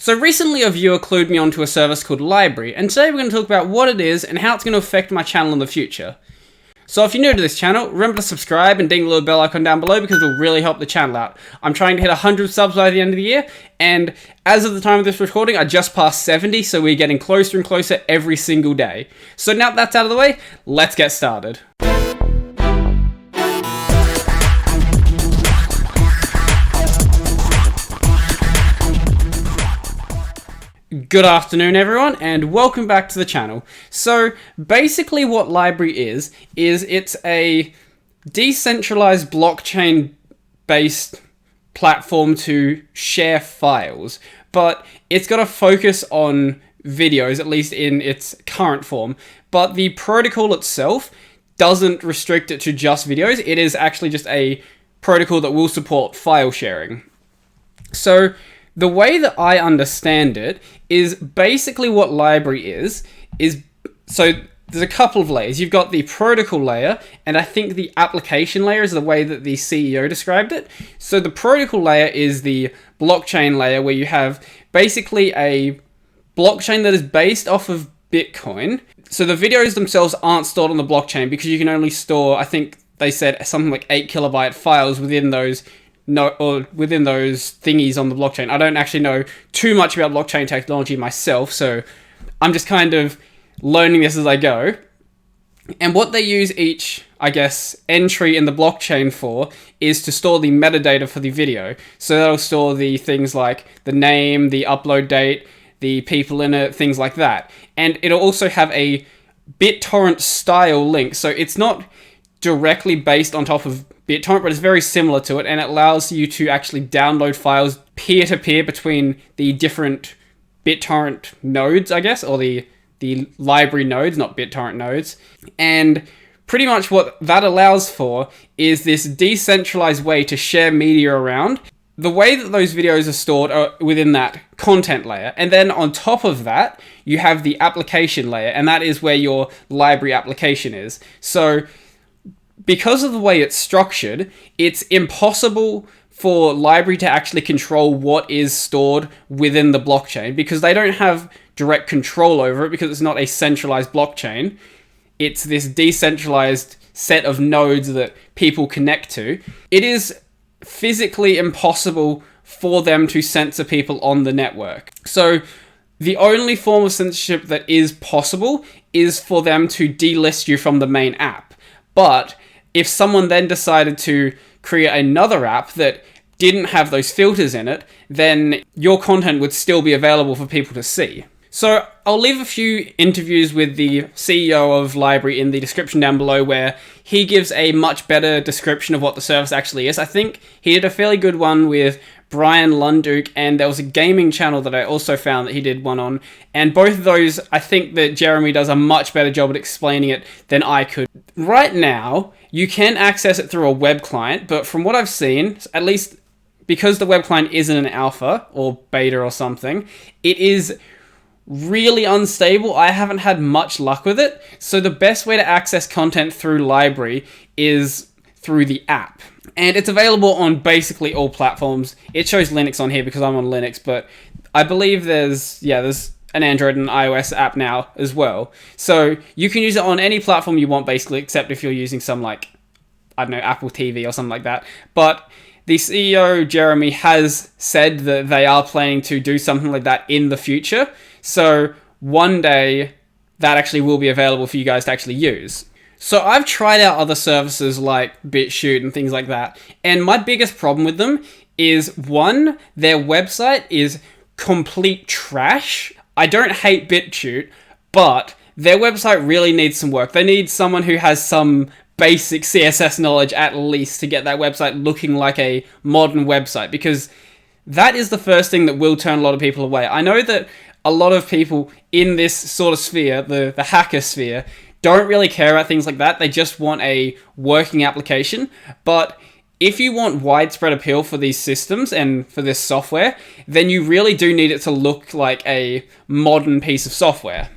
So recently a viewer clued me onto a service called LBRY, and today we're going to talk about what it is and how it's going to affect my channel in the future. So if you're new to this channel, remember to subscribe and ding the little bell icon down below because it will really help the channel out. I'm trying to hit 100 subs by the end of the year, and as of the time of this recording, I just passed 70, so we're getting closer and closer every single day. So now that that's out of the way, let's get started. Good afternoon everyone, and welcome back to the channel. So basically what LBRY is it's a decentralized blockchain based platform to share files, but it's got a focus on videos, at least in its current form. But the protocol itself doesn't restrict it to just videos. It is actually just a protocol that will support file sharing. So the way that I understand it is basically what LBRY is so there's a couple of layers. You've got the protocol layer, and I think the application layer is the way that the CEO described it. So the protocol layer is the blockchain layer, where you have basically a blockchain that is based off of Bitcoin. So the videos themselves aren't stored on the blockchain because you can only store, I think they said, something like 8 kilobyte files within those within those thingies on the blockchain. I don't actually know too much about blockchain technology myself, so I'm just kind of learning this as I go. And what they use each, I guess, entry in the blockchain for is to store the metadata for the video. So that'll store the things like the name, the upload date, the people in it, things like that. And it'll also have a BitTorrent style link, so it's not directly based on top of BitTorrent, but it's very similar to it, and it allows you to actually download files peer-to-peer between the different BitTorrent nodes, I guess, or the LBRY nodes, not BitTorrent nodes. And pretty much what that allows for is this decentralized way to share media around. The way that those videos are stored are within that content layer, and then on top of that, you have the application layer, and that is where your LBRY application is. So because of the way it's structured, it's impossible for LBRY to actually control what is stored within the blockchain because they don't have direct control over it because it's not a centralized blockchain. It's this decentralized set of nodes that people connect to. It is physically impossible for them to censor people on the network. So the only form of censorship that is possible is for them to delist you from the main app. But if someone then decided to create another app that didn't have those filters in it, then your content would still be available for people to see. So I'll leave a few interviews with the CEO of LBRY in the description down below, where he gives a much better description of what the service actually is. I think he did a fairly good one with Brian Lunduke, and there was a gaming channel that I also found that he did one on. And both of those, I think that Jeremy does a much better job at explaining it than I could. Right now, you can access it through a web client, but from what I've seen, at least because the web client isn't an alpha or beta or something, it is really unstable. I haven't had much luck with it. So the best way to access content through LBRY is through the app. And it's available on basically all platforms. It shows Linux on here because I'm on Linux, but I believe there's an Android and iOS app now as well. So you can use it on any platform you want basically, except if you're using some like, I don't know, Apple TV or something like that. But the CEO, Jeremy, has said that they are planning to do something like that in the future. So one day that actually will be available for you guys to actually use. So I've tried out other services like BitChute and things like that, and my biggest problem with them is, one, their website is complete trash. I don't hate BitChute, but their website really needs some work. They need someone who has some basic CSS knowledge at least to get that website looking like a modern website, because that is the first thing that will turn a lot of people away. I know that a lot of people in this sort of sphere, the hacker sphere, don't really care about things like that. They just want a working application. But if you want widespread appeal for these systems and for this software, then you really do need it to look like a modern piece of software.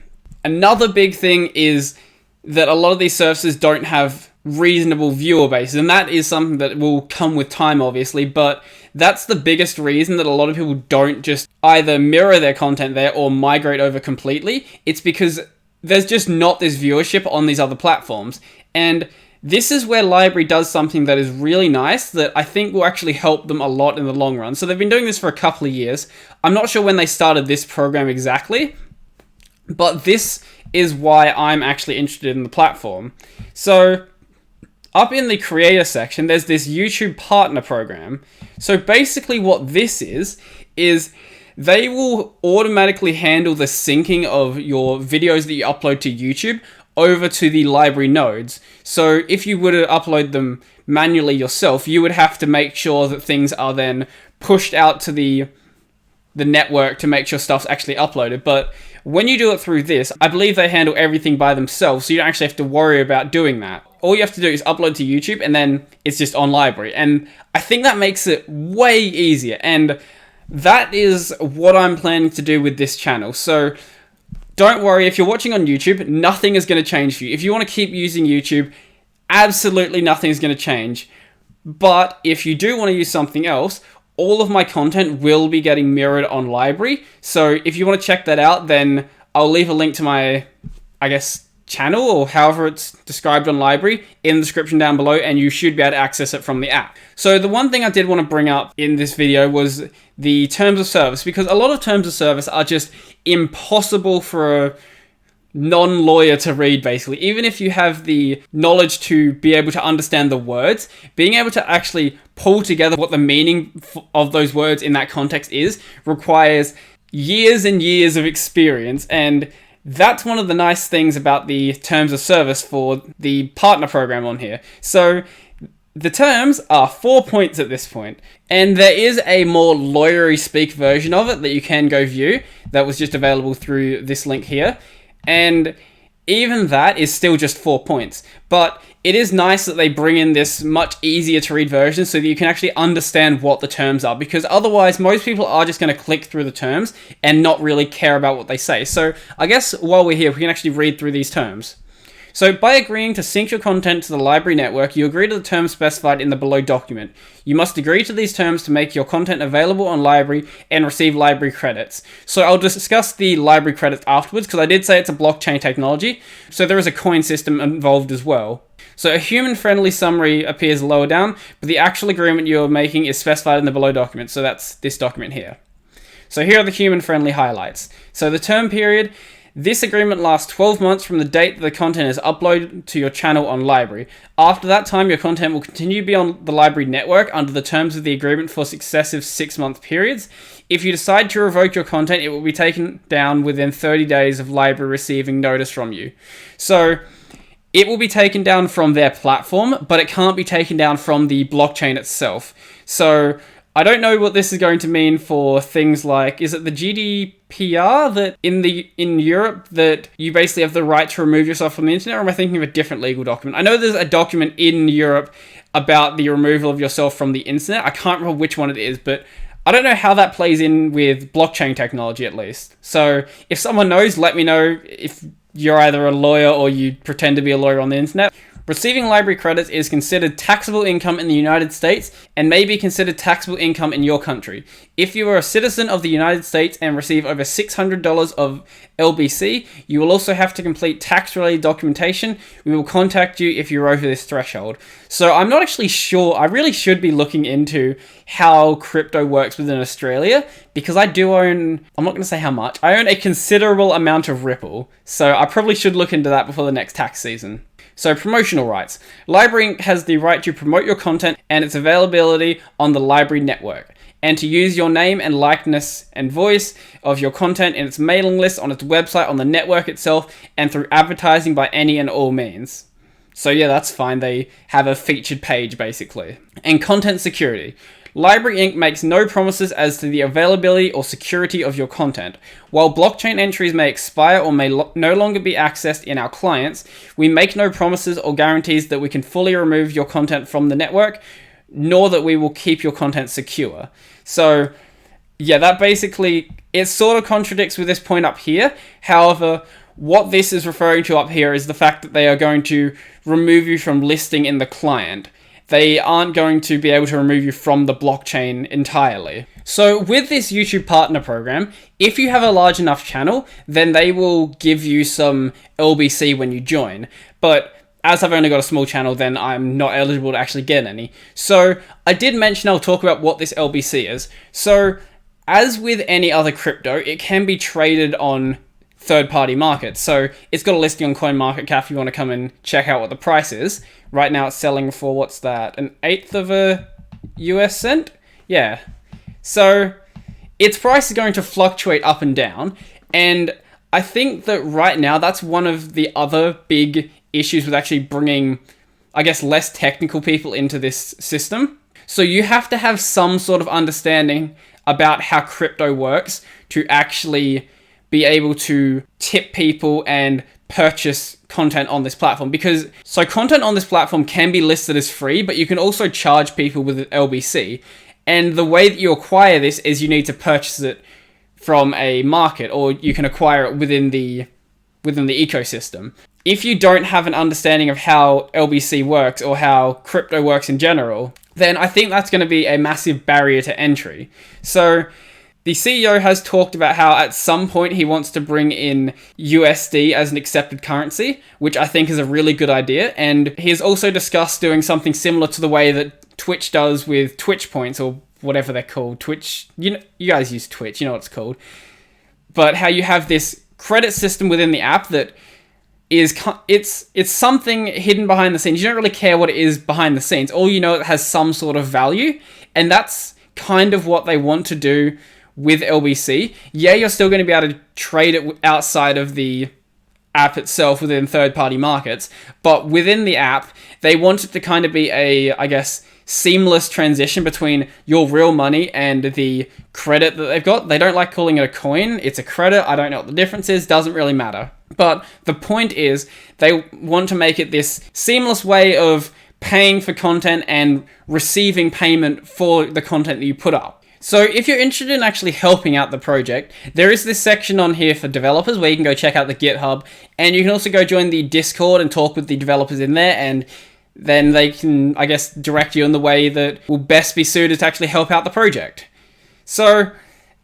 Another big thing is that a lot of these services don't have reasonable viewer bases, and that is something that will come with time, obviously, but that's the biggest reason that a lot of people don't just either mirror their content there or migrate over completely. It's because there's just not this viewership on these other platforms, and this is where LBRY does something that is really nice that I think will actually help them a lot in the long run. So they've been doing this for a couple of years. I'm not sure when they started this program exactly, but this is why I'm actually interested in the platform. So up in the creator section, there's this YouTube partner program. So basically what this is they will automatically handle the syncing of your videos that you upload to YouTube over to the LBRY nodes. So if you were to upload them manually yourself, you would have to make sure that things are then pushed out to the network to make sure stuff's actually uploaded. But when you do it through this, I believe they handle everything by themselves, so you don't actually have to worry about doing that. All you have to do is upload to YouTube, and then it's just on LBRY. And I think that makes it way easier, and that is what I'm planning to do with this channel. So don't worry, if you're watching on YouTube, nothing is going to change for you. If you want to keep using YouTube, absolutely nothing is going to change. But if you do want to use something else, all of my content will be getting mirrored on LBRY. So if you want to check that out, then I'll leave a link to my, channel, or however it's described on LBRY, in the description down below, and you should be able to access it from the app. So the one thing I did want to bring up in this video was the terms of service, because a lot of terms of service are just impossible for a non-lawyer to read, basically. Even if you have the knowledge to be able to understand the words, being able to actually pull together what the meaning of those words in that context is requires years and years of experience, and that's one of the nice things about the terms of service for the partner program on here. So the terms are 4 points at this point, and there is a more lawyery speak version of it that you can go view that was just available through this link here. And even that is still just 4 points. But it is nice that they bring in this much easier to read version so that you can actually understand what the terms are, because otherwise most people are just going to click through the terms and not really care about what they say. So I guess while we're here, we can actually read through these terms. So by agreeing to sync your content to the LBRY network, you agree to the terms specified in the below document. You must agree to these terms to make your content available on LBRY and receive LBRY credits. So I'll discuss the LBRY credits afterwards, because I did say it's a blockchain technology, so there is a coin system involved as well. So a human-friendly summary appears lower down, but the actual agreement you're making is specified in the below document, so that's this document here. So here are the human-friendly highlights. So the term period: this agreement lasts 12 months from the date that the content is uploaded to your channel on LBRY. After that time, your content will continue to be on the LBRY network under the terms of the agreement for successive 6-month periods. If you decide to revoke your content, it will be taken down within 30 days of LBRY receiving notice from you. So it will be taken down from their platform, but it can't be taken down from the blockchain itself. So I don't know what this is going to mean for things like, is it the GDPR that in Europe that you basically have the right to remove yourself from the internet, or am I thinking of a different legal document? I know there's a document in Europe about the removal of yourself from the internet. I can't remember which one it is, but I don't know how that plays in with blockchain technology, at least. So if someone knows, let me know if you're either a lawyer or you pretend to be a lawyer on the internet. Receiving LBRY credits is considered taxable income in the United States and may be considered taxable income in your country. If you are a citizen of the United States and receive over $600 of LBC, you will also have to complete tax-related documentation. We will contact you if you're over this threshold. So I'm not actually sure. I really should be looking into how crypto works within Australia, because I do own, I'm not going to say how much, I own a considerable amount of Ripple. So I probably should look into that before the next tax season. So promotional rights. LBRY Inc. has the right to promote your content and its availability on the LBRY network, and to use your name and likeness and voice of your content in its mailing list, on its website, on the network itself, and through advertising by any and all means. So yeah, that's fine. They have a featured page, basically. And content security. LBRY Inc. makes no promises as to the availability or security of your content. While blockchain entries may expire or may no longer be accessed in our clients, we make no promises or guarantees that we can fully remove your content from the network, nor that we will keep your content secure. So yeah, that basically, it sort of contradicts with this point up here. However, what this is referring to up here is the fact that they are going to remove you from listing in the client. They aren't going to be able to remove you from the blockchain entirely. So with this YouTube Partner Program, if you have a large enough channel, then they will give you some LBC when you join. But as I've only got a small channel, then I'm not eligible to actually get any. So I did mention I'll talk about what this LBC is. So as with any other crypto, it can be traded on third-party markets. So it's got a listing on CoinMarketCap if you want to come and check out what the price is. Right now it's selling for, what's that, an eighth of a US cent? Yeah. So its price is going to fluctuate up and down. And I think that right now that's one of the other big issues with actually bringing, I guess, less technical people into this system. So you have to have some sort of understanding about how crypto works to actually be able to tip people and purchase content on this platform. Because, so content on this platform can be listed as free, but you can also charge people with LBC. And the way that you acquire this is you need to purchase it from a market, or you can acquire it within the ecosystem. If you don't have an understanding of how LBC works or how crypto works in general, then I think that's going to be a massive barrier to entry. So the CEO has talked about how at some point he wants to bring in USD as an accepted currency, which I think is a really good idea. And he's also discussed doing something similar to the way that Twitch does with Twitch points, or whatever they're called. Twitch, you guys use Twitch, you know what it's called. But how you have this credit system within the app that is, it's something hidden behind the scenes. You don't really care what it is behind the scenes. All you know, it has some sort of value. And that's kind of what they want to do with LBC. Yeah, you're still going to be able to trade it outside of the app itself within third-party markets. But within the app, they want it to kind of be a, I guess, seamless transition between your real money and the credit that they've got. They don't like calling it a coin. It's a credit. I don't know what the difference is. Doesn't really matter. But the point is, they want to make it this seamless way of paying for content and receiving payment for the content that you put up. So if you're interested in actually helping out the project, there is this section on here for developers where you can go check out the GitHub, and you can also go join the Discord and talk with the developers in there, and then they can, I guess, direct you in the way that will best be suited to actually help out the project. So,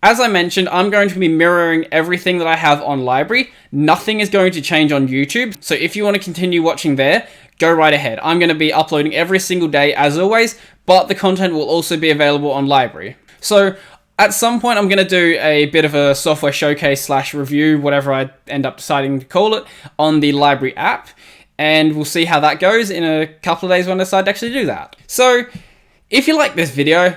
as I mentioned, I'm going to be mirroring everything that I have on LBRY. Nothing is going to change on YouTube, so if you want to continue watching there, go right ahead. I'm going to be uploading every single day as always, but the content will also be available on LBRY. So, at some point I'm going to do a bit of a software showcase / review, whatever I end up deciding to call it, on the LBRY app, and we'll see how that goes in a couple of days when I decide to actually do that. So, if you like this video,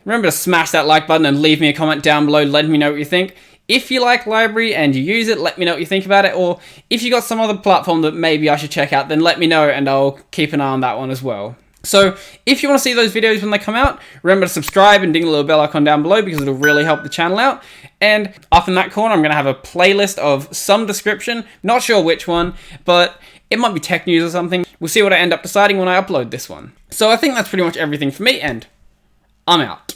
remember to smash that like button and leave me a comment down below letting me know what you think. If you like LBRY and you use it, let me know what you think about it. Or if you got some other platform that maybe I should check out, then let me know and I'll keep an eye on that one as well. So if you want to see those videos when they come out, remember to subscribe and ding the little bell icon down below because it'll really help the channel out. And up in that corner, I'm going to have a playlist of some description. Not sure which one, but it might be tech news or something. We'll see what I end up deciding when I upload this one. So I think that's pretty much everything for me, and I'm out.